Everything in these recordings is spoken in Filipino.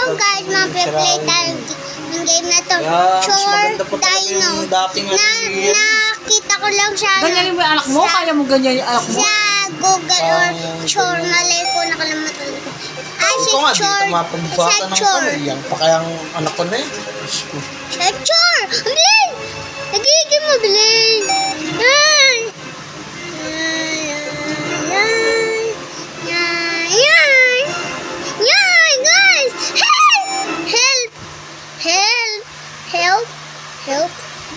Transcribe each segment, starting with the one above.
Hello guys, mag-play tayo ng game na to. Chore Dino. Nakita ko lang siya. Ganyanin mo yung anak mo? Kaya mo ganyan yung anak mo? Sa Google or Chore. Malay ko, nakalimutan ko. Ay, si Chore. Sa Chore. Yan pa kayang anak ko na eh. Sa Chore. Bilin! Nagiging mo, Bilin. Yan.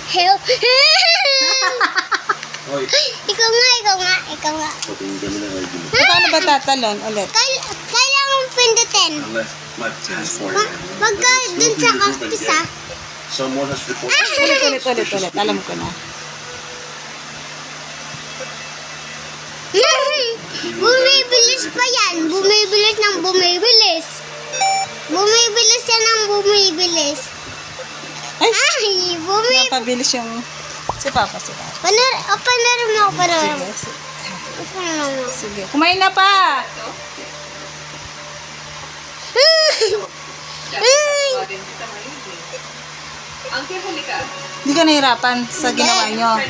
Help! Ikaw nga. Paano ba tatalon ulit? Kailangan pindutin. Magka dun sa cactus ah. Ulit. Alam ko na. Bumibilis pa yan. Bumibilis ng bumibilis. Bumibilis yan ng bumibilis. Ay! Bumibilis. Napabilis yung... Si Papa. Panarin mo ako. Sige. Kumain na pa! Hindi ka nahirapan sa ginawa nyo.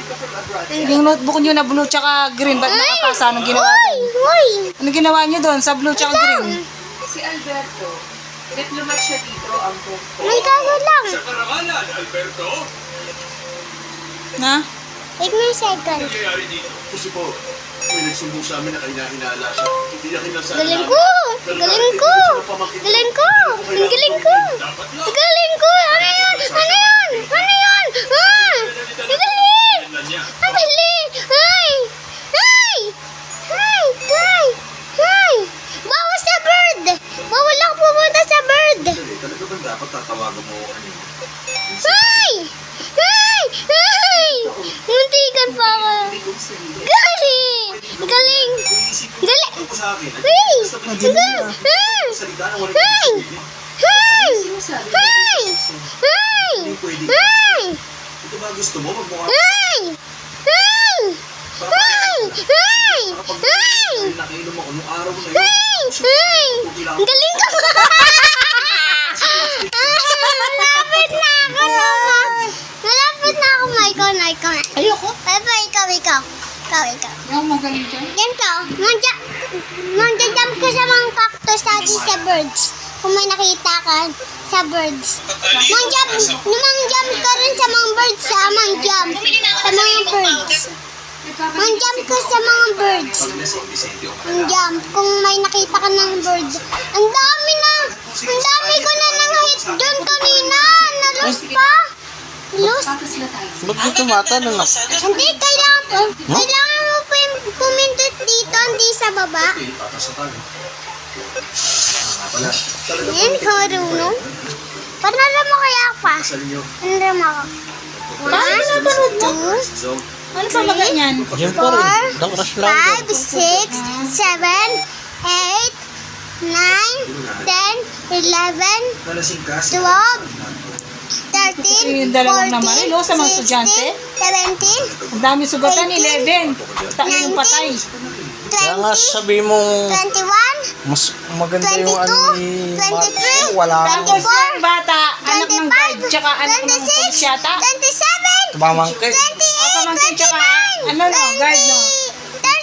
Yung notebook nyo na blue tsaka green, ba't nakapasa? Anong ginawa doon? Ano ginawa nyo doon sa blue tsaka green? Si Alberto, diplomat siya dito ang buko. May kaso lang. Sa karangalan, Alberto! Na? Wait me a second. Nangyayari dito. Kasi po, may nagsumbong sa amin na kinahinala siya. Hindi niya kinasala. Galing ko! Ano yan? Ang galing! Ay! Bawas sa bird! Bawal ako pumunta sa bird! Talaga ba dapat tatawagan mo ako kanina? Ay! Muntikan pa ako. Galing! Ano ko sa akin? Hey! Salita na walang ibig sabihin. Hindi pwede. Ito ba gusto mo? Magmukha nakainom ako nung araw na yun. Ang galing ka! Malapit na ako, Michael. Ayoko. Ikaw. Yung magaling dyan. Ganito, manjajump ka sa mga cactus at sa birds. Kung may nakita ka sa birds. Mangjump ka rin sa mga birds, mangjump sa mga birds. Mangjump ka sa mga birds. Mangjump kung may nakita ka ng bird. Ang dami ko na nang-hit doon kanina. Nalos pa. Ba't di tumatanong ako? Hindi, kailangan mo pumindot dito, hindi sa baba. Yan, marunong. Panaram mo kaya pa. Panaram ako. Paano natanod mo? Ano pa ba ganyan? Yan po rin. Rush lang. 5, 6, 7, 8, 9, 10, 11, 12, 13, Yung dalawang 14, naman, sa mga estudyante. 17, Ang dami sugatan, 11. Tayo yung patay. Kaya nga sabi mo, 21, mas maganda yung ano ni Marcos. Wala Tapos akong yung bata, anak ng guard, tsaka anak ng polis yata. 27, tumamangkay. Pamangkin tsaka, ano no, guard no.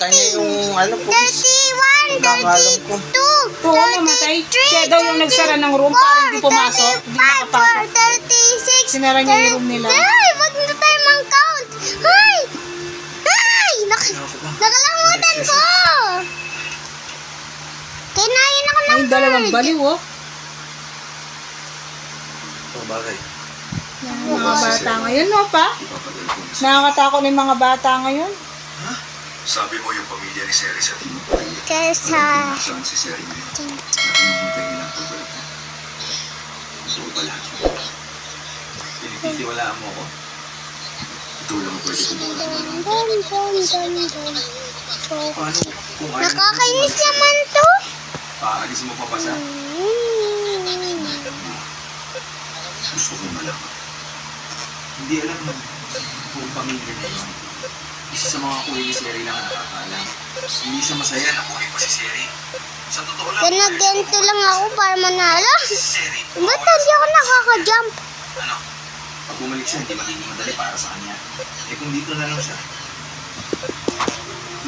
Kanya yung ano po. 31, Nakalam ko. 32, Oo, namatay. Siya daw yung nagsara ng room para hindi pumasok. Hindi nakapasok. 36, Sinara niya yung room nila. Ay, wag na tayo mang-count. Ay! Nakalamutan ko. Kinain ako ng Ay, dalawang bird. baliw oh. Bagay. Yung mga bata ngayon no pa. Nakakatakot na yung mga bata ngayon. Sabi mo yung pamilya ni Seri sa timo. Kesa... Saan si Seri ngayon? Nakikita nilang pagbalat niya. So pala. Pinipitiwalaan mo ako. Ito lang pwede kumuha. Paano kung ayaw? Nakakainis naman to. Paalisin mo pa pa siya? Gusto kong malaman. Hindi alam mo kung pamilya na yun. Isa sa mga kuwi ni Seri lang ang nakakaalam. Hindi siya masaya na kuwi pa si Seri. Sa totoo lang, Ganito lang ako para manalo. Sherry, Ba't hindi ako nakaka-jump? ano? Pag bumalik siya, hindi magiging madali para sa kanya. Eh kung dito na lang siya,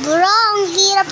Bro, ang hirap